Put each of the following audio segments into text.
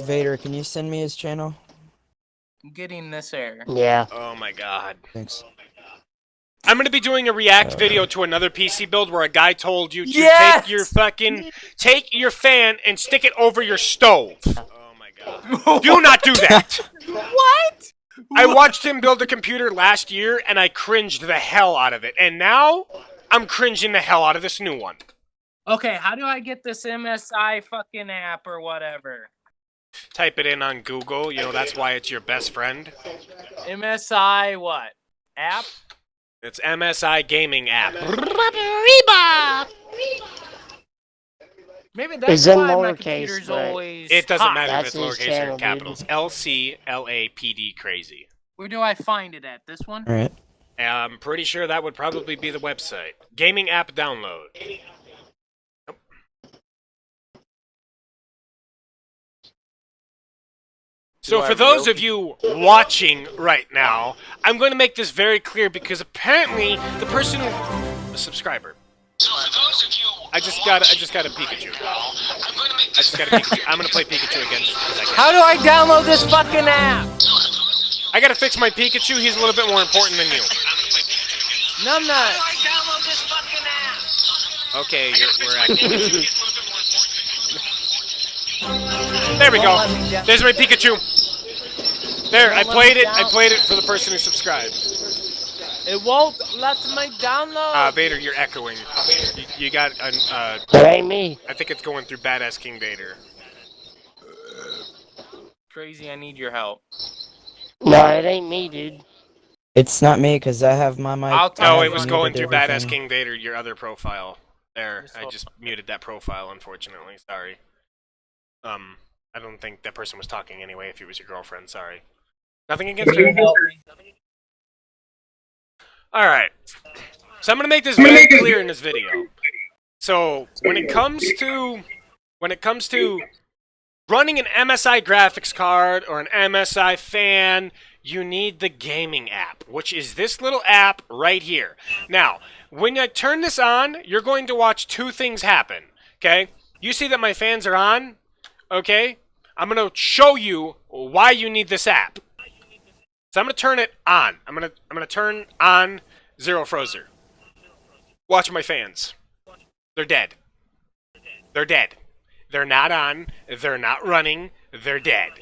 Vader, can you send me his channel? I'm getting this error. Yeah. Oh my god. Thanks. I'm gonna be doing a react video to another PC build where a guy told you to Yes! take your fan and stick it over your stove. Oh my god. Do not do that! What? I watched him build a computer last year and I cringed the hell out of it. And now, I'm cringing the hell out of this new one. Okay, how do I get this MSI fucking app or whatever? Type it in on Google, you know, that's why it's your best friend. MSI what? App? It's MSI Gaming App. Maybe that's It's in why my lowercase, computer's but always It doesn't hot. matter That's if it's his lowercase channel, or dude. capitals. LCLAPD KRAZZY. Where do I find it at? This one? Alright. I'm pretty sure that would probably be the website. Gaming app download. Nope. So for those of you watching right now, I'm going to make this very clear because apparently the person who... a subscriber. So for those of you I just got a Pikachu. I just got a Pikachu. I'm going to play Pikachu again just because I can. How do I download this fucking app? I got to fix my Pikachu. He's a little bit more important than you. Numbnut. How do I download this fucking app? Okay, we're acting. There we go. There's my Pikachu. There, I played it. I played it for the person who subscribed. It won't let me download. Vader, you're echoing. You got an, That ain't me. I think it's going through Badass King Vader. Crazy, I need your help. No, it ain't me, dude. It's not me, because I have my mic. I'll No, tell it was you going through Badass everything. King Vader, your other profile. There, I just muted that profile, unfortunately. Sorry. I don't think that person was talking anyway, if it was your girlfriend, sorry. Nothing against her. Alright. So I'm gonna make this very clear in this video. So, when it comes to running an MSI graphics card or an MSI fan, you need the gaming app, which is this little app right here. Now, when I turn this on, you're going to watch two things happen, okay? You see that my fans are on, okay? I'm going to show you why you need this app. So I'm going to turn it on. I'm going to turn on Zero Frozer. Watch my fans. They're dead. They're dead. They're not on. They're not running. They're dead.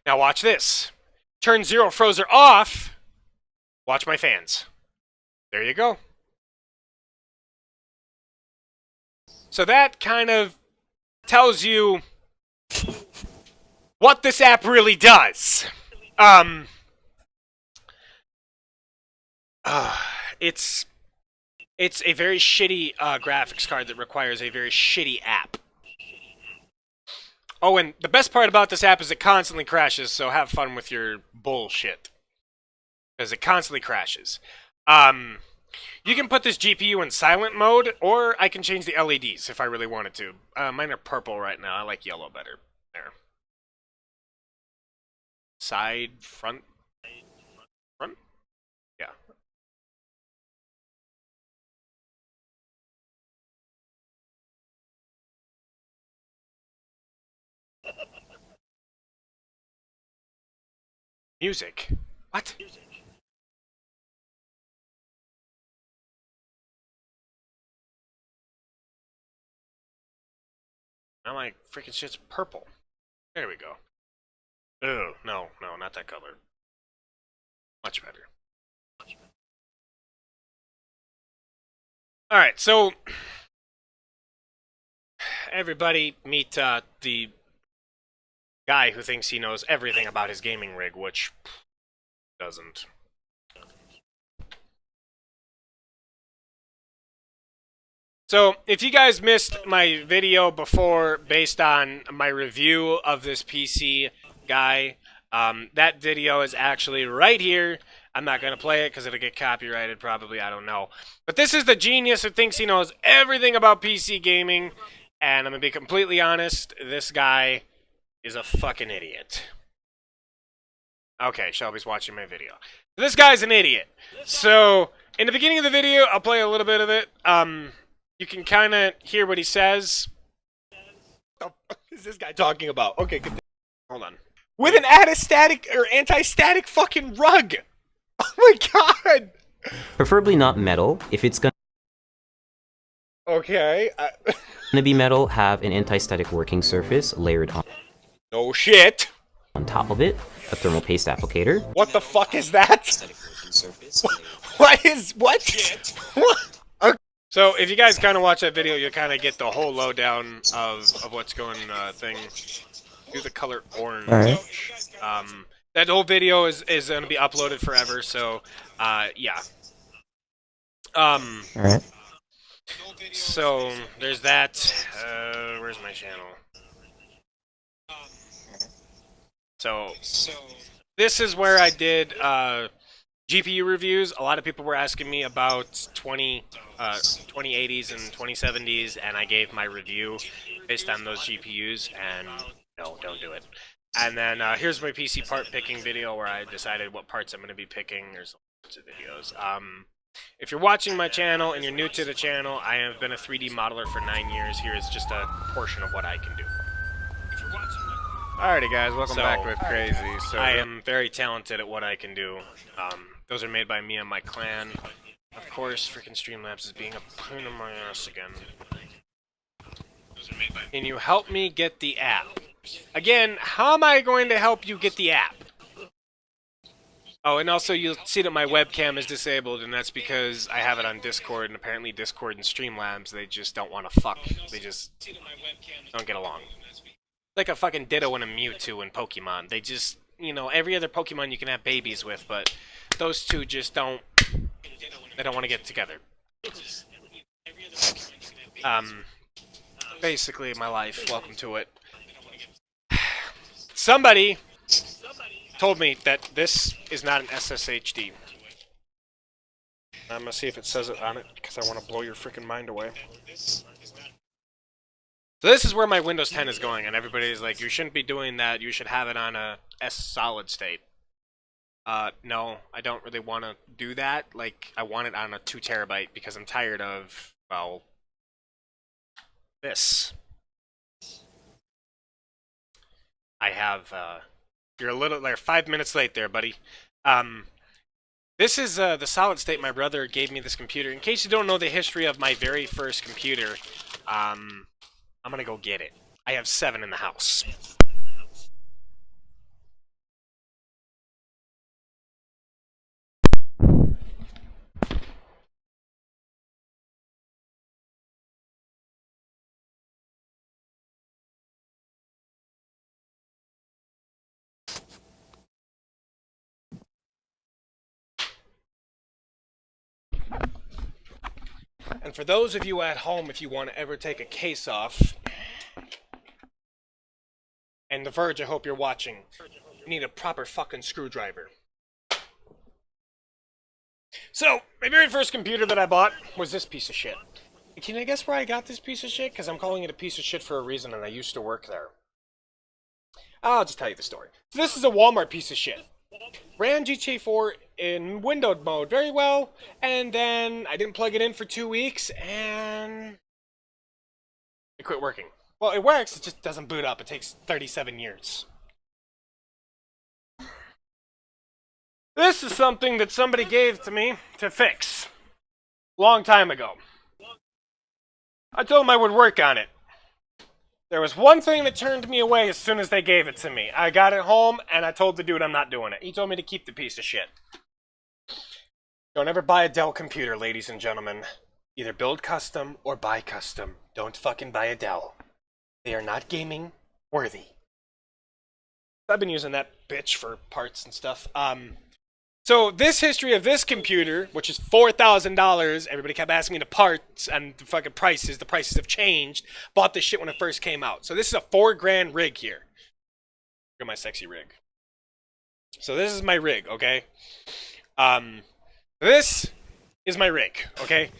Now watch this. Turn Zero Frozer off. Watch my fans. There you go. So that kind of tells you what this app really does. It's a very shitty graphics card that requires a very shitty app. Oh, and the best part about this app is it constantly crashes, so have fun with your bullshit. Because it constantly crashes. You can put this GPU in silent mode, or I can change the LEDs if I really wanted to. Mine are purple right now. I like yellow better. There. Side, front. Front? Yeah. Music. What? Now my freaking shit's purple. There we go. Oh, no, not that color. Much better. Alright, so everybody meet the guy who thinks he knows everything about his gaming rig, which doesn't. So, if you guys missed my video before based on my review of this PC guy, that video is actually right here. I'm not going to play it because it'll get copyrighted probably, I don't know. But this is the genius who thinks he knows everything about PC gaming, and I'm going to be completely honest, this guy is a fucking idiot. Okay, Shelby's watching my video. This guy's an idiot. So, in the beginning of the video, I'll play a little bit of it. You can kind of hear what he says. What the fuck is this guy talking about? Okay, good. Hold on. With an anti-static fucking rug. Oh my god. Preferably not metal. If it's gonna Okay. be metal, have an anti-static working surface layered No shit. on top of it, a thermal paste applicator. What the fuck is that? What? Okay. So if you guys kind of watch that video, you'll kind of get the whole lowdown of what's going thing. Do the color orange. Alright. That whole video is going to be uploaded forever. So yeah. Alright. So there's that. Where's my channel? So this is where I did GPU reviews. A lot of people were asking me about 2080s and 2070s, and I gave my review based on those GPUs, and no, don't do it. And then here's my PC part picking video where I decided what parts I'm going to be picking. There's lots of videos. If you're watching my channel and you're new to the channel, I have been a 3D modeler for 9 years. Here is just a portion of what I can do. Alrighty guys, welcome back with Krazzy. So I am very talented at what I can do. Those are made by me and my clan. Of course, freaking Streamlabs is being a pain in my ass again. Can you help me get the app? Again, how am I going to help you get the app? Oh, and also you'll see that my webcam is disabled, and that's because I have it on Discord, and apparently Discord and Streamlabs, they just don't want to fuck. They just don't get along. Like a fucking Ditto and a Mewtwo in Pokemon. They just, you know, every other Pokemon you can have babies with, but those two just don't, they don't want to get together. Basically my life, welcome to it. Somebody told me that this is not an SSHD. I'm gonna see if it says it on it, because I want to blow your freaking mind away. So this is where my Windows 10 is going, and everybody's like, you shouldn't be doing that, you should have it on a S solid state. No, I don't really want to do that. Like, I want it on a 2 terabyte because I'm tired of, well, this. I have, you're a little, like, 5 minutes late there, buddy. This is the solid state. My brother gave me this computer. In case you don't know the history of my very first computer, I'm gonna go get it. I have 7 in the house. And for those of you at home, if you want to ever take a case off, and The Verge, I hope you're watching, you need a proper fucking screwdriver. So, my very first computer that I bought was this piece of shit. Can you guess where I got this piece of shit? Because I'm calling it a piece of shit for a reason, and I used to work there. I'll just tell you the story. So this is a Walmart piece of shit. Ran GTA 4 in windowed mode very well, and then I didn't plug it in for 2 weeks, and it quit working. Well, it works, it just doesn't boot up. It takes 37 years. This is something that somebody gave to me to fix. Long time ago. I told them I would work on it. There was one thing that turned me away as soon as they gave it to me. I got it home, and I told the dude I'm not doing it. He told me to keep the piece of shit. Don't ever buy a Dell computer, ladies and gentlemen. Either build custom or buy custom. Don't fucking buy a Dell. They are not gaming worthy. I've been using that bitch for parts and stuff. So this history of this computer, which is $4,000, everybody kept asking me the parts and the fucking prices. The prices have changed. Bought this shit when it first came out. So this is a $4,000 rig here. Look at my sexy rig. So this is my rig, okay? This is my rig, okay?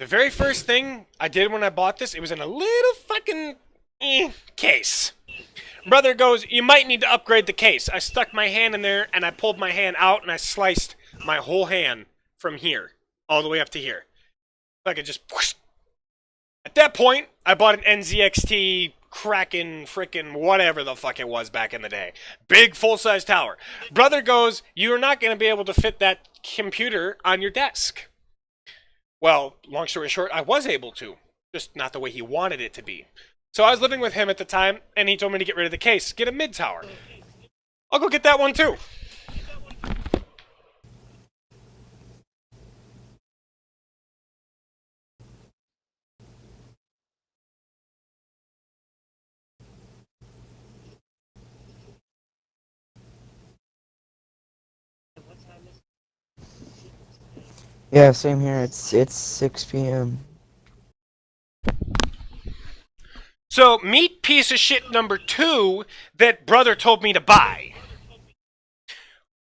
The very first thing I did when I bought this, it was in a little fucking case. Brother goes, you might need to upgrade the case. I stuck my hand in there, and I pulled my hand out, and I sliced my whole hand from here, all the way up to here. So I could just whoosh. At that point, I bought an NZXT Kraken frickin' whatever the fuck it was back in the day. Big full-size tower. Brother goes, you're not going to be able to fit that computer on your desk. Well, long story short, I was able to. Just not the way he wanted it to be. So I was living with him at the time, and he told me to get rid of the case. Get a mid-tower. I'll go get that one too. Yeah, same here. It's 6 p.m. So, meet piece of shit number 2 that brother told me to buy.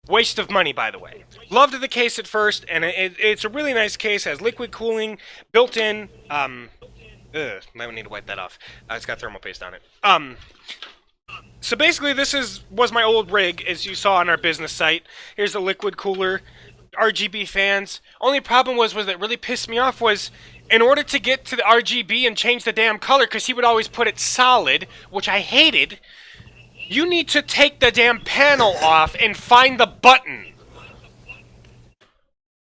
Waste of money, by the way. Loved the case at first, and it's a really nice case. Has liquid cooling built in. Might need to wipe that off. It's got thermal paste on it. So basically, this was my old rig, as you saw on our business site. Here's the liquid cooler, RGB fans. Only problem was that really pissed me off was, in order to get to the RGB and change the damn color, because he would always put it solid, which I hated, you need to take the damn panel off and find the button.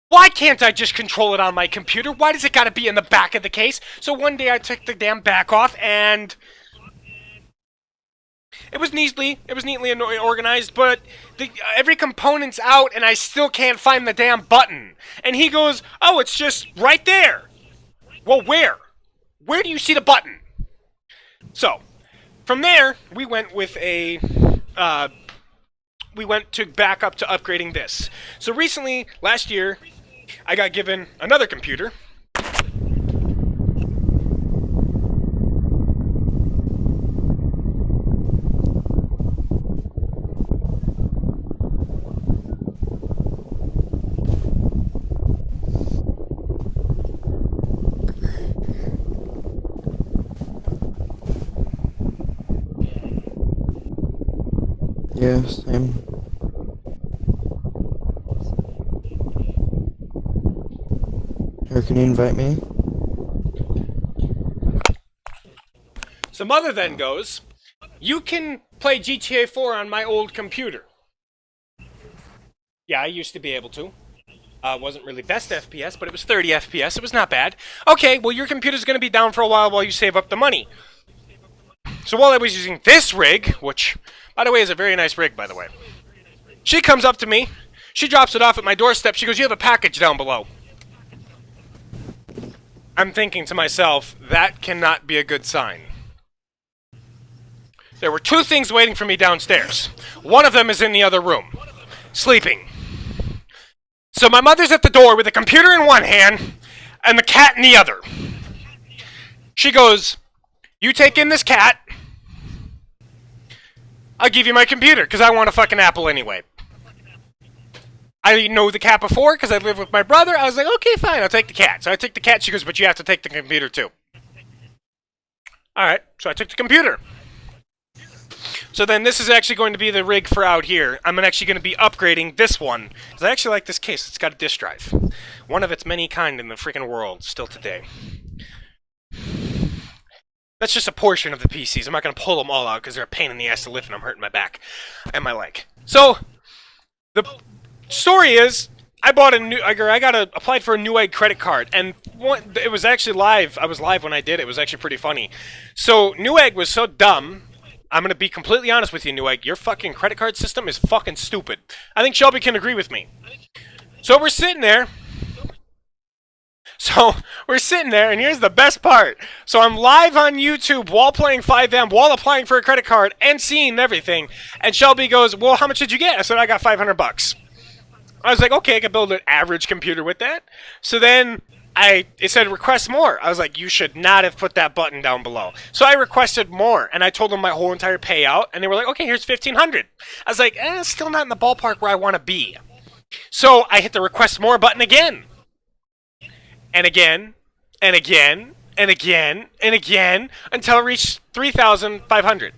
Why can't I just control it on my computer? Why does it gotta be in the back of the case? So one day I took the damn back off, and it was neatly organized, but every component's out, and I still can't find the damn button. And he goes, oh, it's just right there. Well, where? Where do you see the button? So, from there, we went with we went to back up to upgrading this. So recently, last year, I got given another computer. Yeah, same. Or can you invite me? So mother then goes, you can play GTA 4 on my old computer. Yeah, I used to be able to. Wasn't really best FPS, but it was 30 FPS. It was not bad. Okay, well, your computer's going to be down for a while you save up the money. So while I was using this rig, which, by the way, is a very nice rig, by the way, she comes up to me. She drops it off at my doorstep. She goes, you have a package down below. I'm thinking to myself, that cannot be a good sign. There were 2 things waiting for me downstairs. One of them is in the other room, sleeping. So my mother's at the door with the computer in one hand and the cat in the other. She goes, you take in this cat, I'll give you my computer, because I want a fucking Apple anyway. I know the cat before, because I live with my brother. I was like, okay, fine, I'll take the cat. So I take the cat, she goes, but you have to take the computer too. Alright, so I took the computer. So then this is actually going to be the rig for out here. I'm actually going to be upgrading this one, because I actually like this case. It's got a disk drive. One of its many kind in the freaking world, still today. That's just a portion of the PCs. I'm not going to pull them all out because they're a pain in the ass to lift and I'm hurting my back and my leg. So, the story is, I applied for a Newegg credit card, and it was actually live. I was live when I did it. It was actually pretty funny. So, Newegg was so dumb. I'm going to be completely honest with you, Newegg. Your fucking credit card system is fucking stupid. I think Shelby can agree with me. So, we're sitting there. And here's the best part. So I'm live on YouTube while playing 5M, while applying for a credit card, and seeing everything. And Shelby goes, well, how much did you get? I said, I got $500. I was like, okay, I can build an average computer with that. So then it said request more. I was like, you should not have put that button down below. So I requested more, and I told them my whole entire payout, and they were like, okay, here's $1,500. I was like, still not in the ballpark where I want to be. So I hit the request more button again. And again, and again, and again, and again, until it reached 3,500.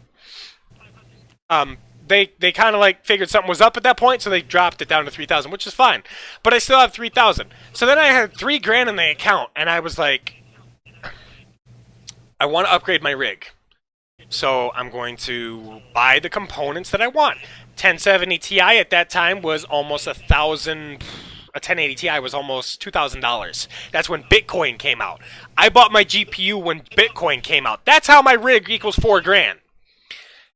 They kind of like figured something was up at that point, so they dropped it down to 3,000, which is fine. But I still have 3,000. So then I had $3,000 in the account, and I was like, I want to upgrade my rig. So I'm going to buy the components that I want. 1070 Ti at that time was almost $1,000. A 1080 Ti was almost $2,000. That's when Bitcoin came out. I bought my GPU when Bitcoin came out. That's how my rig equals $4,000.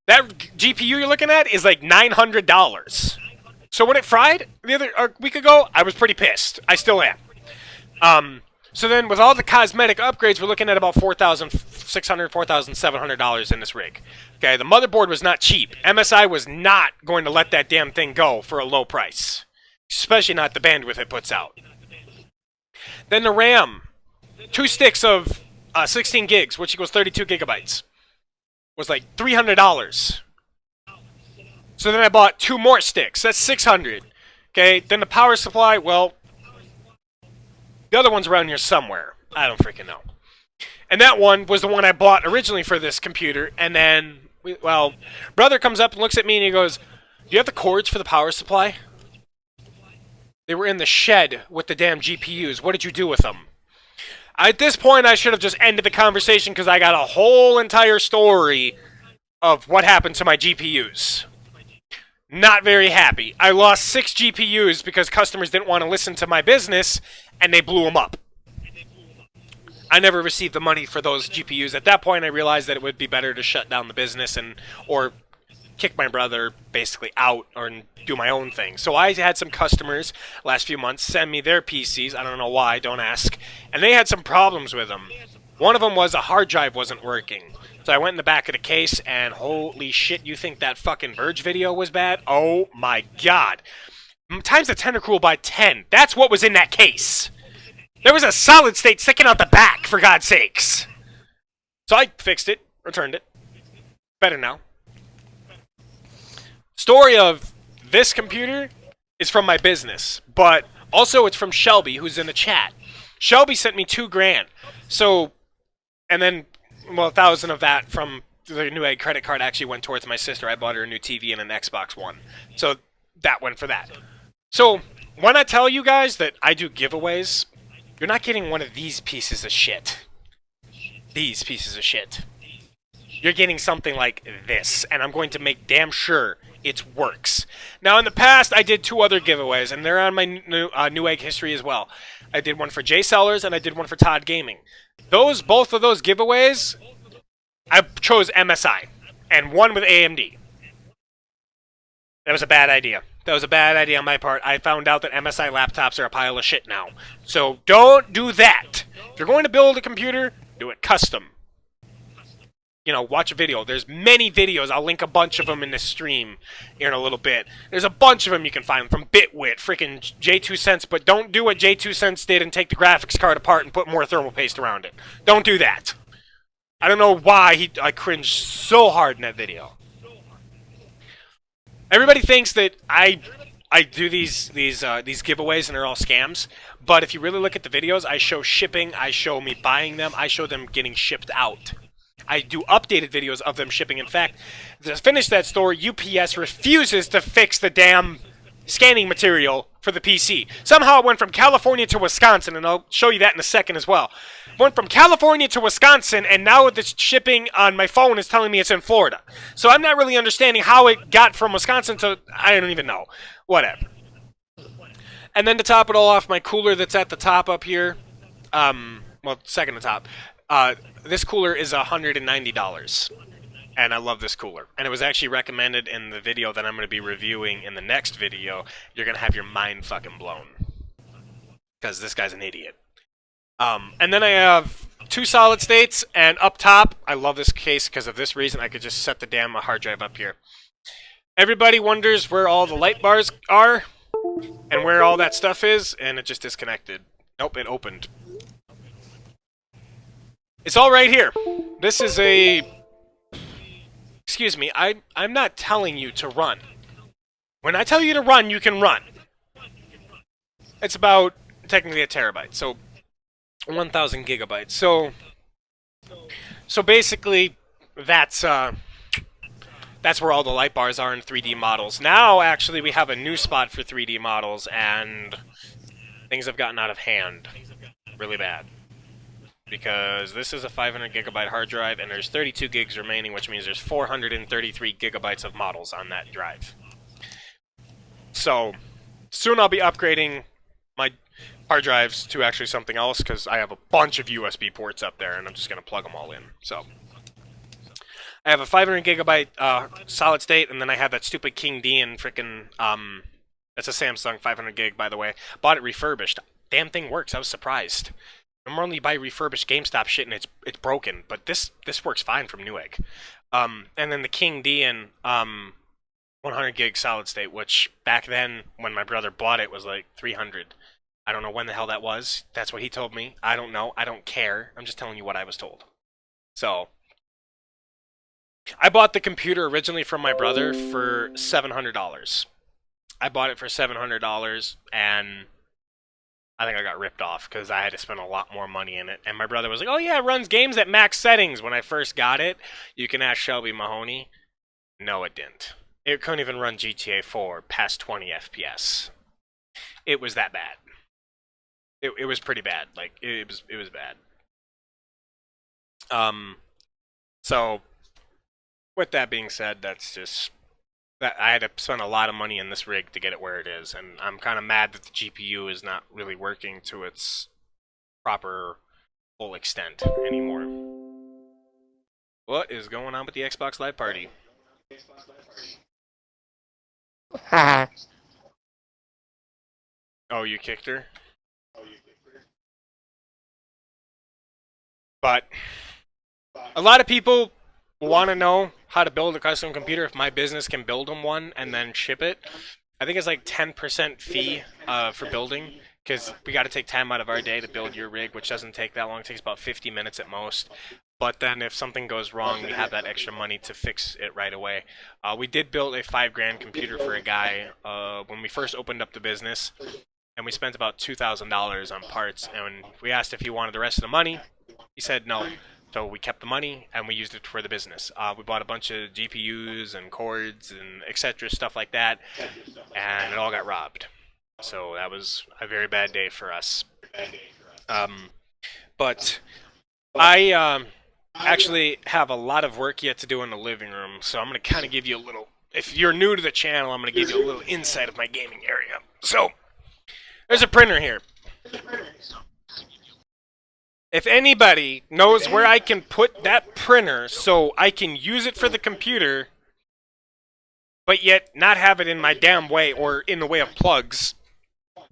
That GPU you're looking at is like $900. So when it fried a week ago, I was pretty pissed. I still am. So then with all the cosmetic upgrades, we're looking at about $4,600, $4,700 in this rig. Okay, the motherboard was not cheap. MSI was not going to let that damn thing go for a low price. Especially not the bandwidth it puts out. Then the RAM. 2 sticks of 16 gigs, which equals 32 gigabytes. Was like $300. So then I bought 2 more sticks. That's $600. Okay, then the power supply, well, the other one's around here somewhere. I don't freaking know. And that one was the one I bought originally for this computer. And then, well, brother comes up and looks at me and he goes, "Do you have the cords for the power supply?" They were in the shed with the damn GPUs. What did you do with them? At this point, I should have just ended the conversation because I got a whole entire story of what happened to my GPUs. Not very happy. I lost 6 GPUs because customers didn't want to listen to my business, and they blew them up. I never received the money for those GPUs. At that point, I realized that it would be better to shut down the business or kick my brother basically out or do my own thing. So I had some customers last few months send me their PCs. I don't know why, don't ask. And they had some problems with them. One of them was a hard drive wasn't working. So I went in the back of the case and holy shit, you think that fucking Verge video was bad? Oh my god. Times the tentacruel by 10. That's what was in that case. There was a solid state sticking out the back, for God's sakes. So I fixed it, returned it. Better now. Story of this computer is from my business, but also it's from Shelby, who's in the chat. Shelby sent me $2,000. So, and then, well, $1,000 of that from the Newegg credit card actually went towards my sister. I bought her a new TV and an Xbox One. So that went for that. So when I tell you guys that I do giveaways, you're not getting one of these pieces of shit. These pieces of shit. You're getting something like this, and I'm going to make damn sure it works. Now, in the past, I did 2 other giveaways, and they're on my Newegg history as well. I did one for Jay Sellers, and I did one for Todd Gaming. Both of those giveaways, I chose MSI, and one with AMD. That was a bad idea. That was a bad idea on my part. I found out that MSI laptops are a pile of shit now. So don't do that. If you're going to build a computer, do it custom. You know, watch a video. There's many videos. I'll link a bunch of them in the stream here in a little bit. There's a bunch of them you can find from Bitwit, freaking J2Cents, but don't do what J2Cents did and take the graphics card apart and put more thermal paste around it. Don't do that. I don't know why I cringed so hard in that video. Everybody thinks that I do these giveaways and they're all scams, but if you really look at the videos, I show shipping, I show me buying them, I show them getting shipped out. I do updated videos of them shipping. In fact, to finish that story, UPS refuses to fix the damn scanning material for the PC. Somehow it went from California to Wisconsin, and I'll show you that in a second as well. Went from California to Wisconsin, and now the shipping on my phone is telling me it's in Florida. So I'm not really understanding how it got from Wisconsin to, I don't even know. Whatever. And then to top it all off, my cooler that's at the top up here, well, second to top, this cooler is $190. And I love this cooler. And it was actually recommended in the video that I'm going to be reviewing in the next video. You're going to have your mind fucking blown. Because this guy's an idiot. And then I have 2 solid states, and up top, I love this case because of this reason. I could just set the damn hard drive up here. Everybody wonders where all the light bars are and where all that stuff is, and it just disconnected. Nope, it opened. It's all right here. This is a... Excuse me, I'm not telling you to run. When I tell you to run, you can run. It's about, technically, a terabyte, so 1,000 gigabytes. So basically, that's where all the light bars are in 3D models. Now, actually, we have a new spot for 3D models, and things have gotten out of hand. Really bad. because this is a 500 gigabyte hard drive, and there's 32 gigs remaining, which means there's 433 gigabytes of models on that drive. So soon I'll be upgrading my hard drives to actually something else, because I have a bunch of USB ports up there, and I'm just going to plug them all in. So I have a 500 gigabyte solid state, and then I have that stupid King D and frickin' that's a Samsung 500 gig, by the way. Bought it refurbished. Damn thing works. I was surprised. Normally you buy refurbished GameStop shit and it's broken, but this works fine from Newegg. And then the King D and 100 gig solid state, which back then when my brother bought it was like 300. I don't know when the hell that was. That's what he told me. I don't know. I don't care. I'm just telling you what I was told. So I bought the computer originally from my brother for $700. I bought it for $700, and I think I got ripped off because I had to spend a lot more money in it. And my brother was like, oh yeah, it runs games at max settings. When I first got it, you can ask Shelby Mahoney. No, it didn't. It couldn't even run GTA 4 past 20 FPS. It was that bad. It was pretty bad. Like, it was bad. So with that being said, that's just that I had to spend a lot of money in this rig to get it where it is, and I'm kind of mad that the GPU is not really working to its proper full extent anymore. What is going on with the Xbox Live Party? Oh, you kicked her? But a lot of people want to know how to build a custom computer, if my business can build them one and then ship it. I think it's like 10% fee for building, because we got to take time out of our day to build your rig, which doesn't take that long. It takes about 50 minutes at most. But then if something goes wrong, we have that extra money to fix it right away. We did build a $5,000 computer for a guy when we first opened up the business, and we spent about $2,000 on parts. And when we asked if he wanted the rest of the money, he said no. So we kept the money and we used it for the business. We bought a bunch of GPUs and cords and etc. stuff like that, and it all got robbed. So that was a very bad day for us. But I actually have a lot of work yet to do in the living room, so I'm going to kind of give you a little, if you're new to the channel, I'm going to give you a little insight of my gaming area. So there's a printer here. If anybody knows where I can put that printer so I can use it for the computer, but yet not have it in my damn way or in the way of plugs,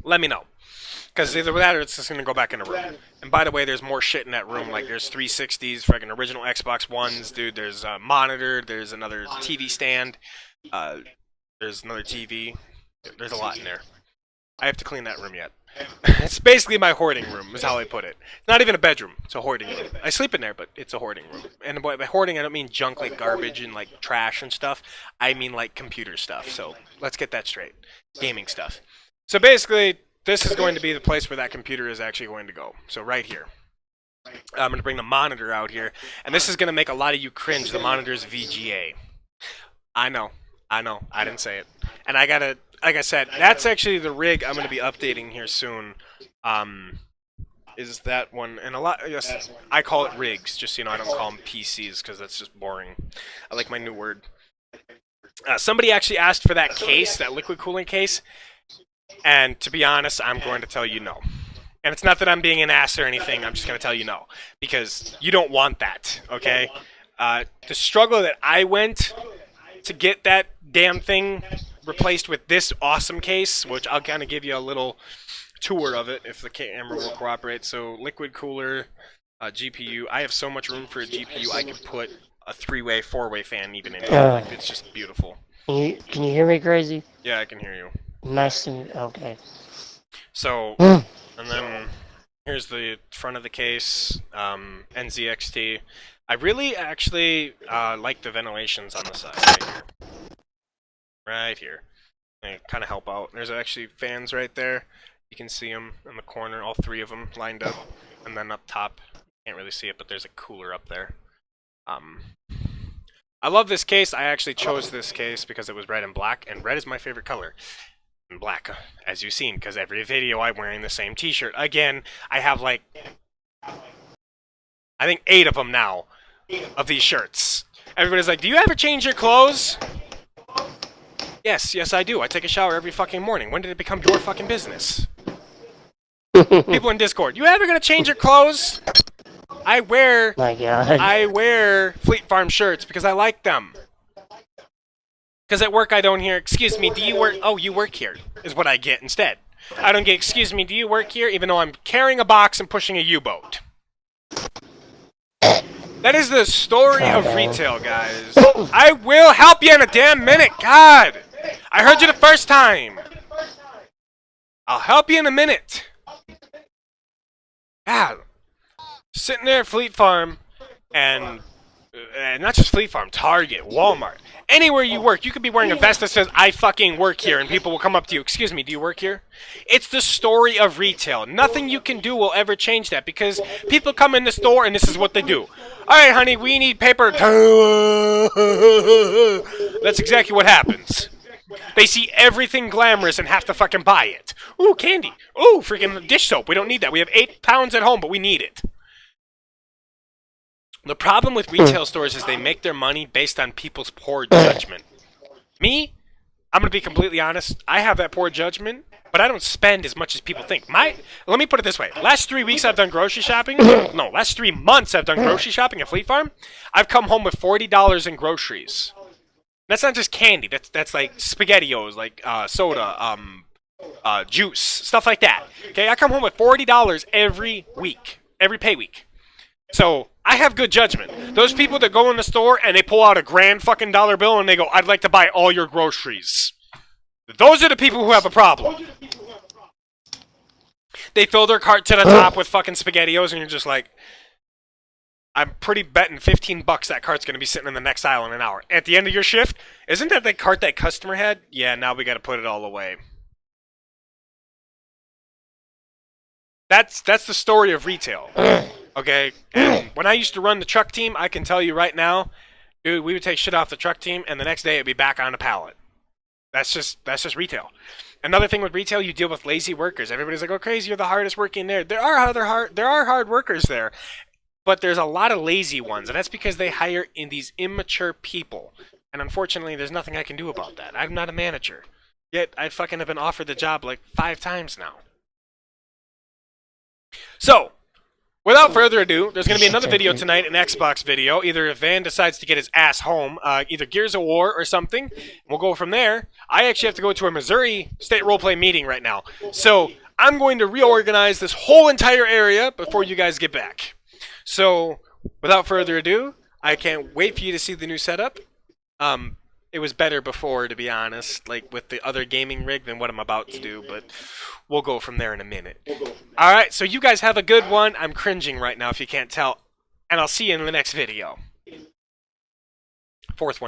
let me know. Because either that or it's just going to go back in the room. And by the way, there's more shit in that room. Like, there's 360s, freaking original Xbox Ones, dude. There's a monitor. There's another TV stand. There's another TV. There's a lot in there. I have to clean that room yet. It's basically my hoarding room, is how I put it. It's not even a bedroom. It's a hoarding room. I sleep in there, but it's a hoarding room. And by hoarding, I don't mean junk like garbage and like trash and stuff. I mean like computer stuff. So let's get that straight. Gaming stuff. So basically, this is going to be the place where that computer is actually going to go. So right here. I'm going to bring the monitor out here. And this is going to make a lot of you cringe. The monitor's VGA. I know. I didn't say it. And I got to... Like I said, that's actually the rig I'm going to be updating here soon. Is that one, and a lot, yes, I call it rigs, just so you know, I don't call them PCs, because that's just boring. I like my new word. Somebody actually asked for that case, that liquid cooling case, and to be honest, I'm going to tell you no. And it's not that I'm being an ass or anything, I'm just going to tell you no, because you don't want that, okay? The struggle that I went to get that damn thing replaced with this awesome case, which I'll kind of give you a little tour of it if the camera will cooperate. So liquid cooler, GPU. I have so much room for a GPU, I could put a 3-way, 4-way fan even in here. Like, it's just beautiful. Can you hear me, Crazy? Yeah, I can hear you. Nice to... Okay. So, and then here's the front of the case, NZXT. I really actually like the ventilations on the side right here. Right here. They kind of help out. There's actually fans right there. You can see them in the corner, all 3 of them lined up. And then up top, you can't really see it, but there's a cooler up there. I love this case. I actually chose this case because it was red and black, and red is my favorite color. And black, as you've seen, because every video I'm wearing the same t-shirt. Again, I have like I think 8 of them now, of these shirts. Everybody's like, do you ever change your clothes? Yes, I do. I take a shower every fucking morning. When did it become your fucking business? People in Discord, you ever gonna change your clothes? I wear My God. Fleet Farm shirts because I like them. Because at work I don't hear, excuse me, do you work? Oh, you work here, is what I get instead. I don't get, excuse me, do you work here? Even though I'm carrying a box and pushing a U-boat. That is the story of retail, guys. I will help you in a damn minute, God! I heard you the first time. I'll help you in a minute. God. Sitting there at Fleet Farm, and not just Fleet Farm, Target, Walmart, anywhere you work, you could be wearing a vest that says, I fucking work here, and people will come up to you, excuse me, do you work here? It's the story of retail. Nothing you can do will ever change that, because people come in the store, and this is what they do. Alright, honey, we need paper. That's exactly what happens. They see everything glamorous and have to fucking buy it. Ooh, candy. Ooh, freaking dish soap. We don't need that. We have 8 pounds at home, but we need it. The problem with retail stores is they make their money based on people's poor judgment. Me, I'm going to be completely honest. I have that poor judgment, but I don't spend as much as people think. Let me put it this way. Last 3 weeks I've done grocery shopping. No, last 3 months I've done grocery shopping at Fleet Farm. I've come home with $40 in groceries. That's not just candy. That's like SpaghettiOs, like soda, juice, stuff like that. Okay, I come home with $40 every week, every pay week. So I have good judgment. Those people that go in the store and they pull out a grand fucking dollar bill and they go, I'd like to buy all your groceries. Those are the people who have a problem. They fill their cart to the top with fucking SpaghettiOs and you're just like, I'm pretty betting $15 that cart's going to be sitting in the next aisle in an hour. At the end of your shift, isn't that the cart that customer had? Yeah, now we got to put it all away. That's the story of retail. Okay? And when I used to run the truck team, I can tell you right now, dude, we would take shit off the truck team and the next day it'd be back on a pallet. That's just retail. Another thing with retail, you deal with lazy workers. Everybody's like, "Oh, crazy, you're the hardest working there." There are hard workers there. But there's a lot of lazy ones, and that's because they hire in these immature people. And unfortunately, there's nothing I can do about that. I'm not a manager. Yet, I fucking have been offered the job like 5 times now. So, without further ado, there's going to be another video tonight, an Xbox video. Either if Van decides to get his ass home, either Gears of War or something. We'll go from there. I actually have to go to a Missouri State Roleplay meeting right now. So, I'm going to reorganize this whole entire area before you guys get back. So, without further ado, I can't wait for you to see the new setup. It was better before, to be honest, like with the other gaming rig than what I'm about to do, but we'll go from there in a minute. Alright, so you guys have a good one. I'm cringing right now if you can't tell, and I'll see you in the next video. Fourth one.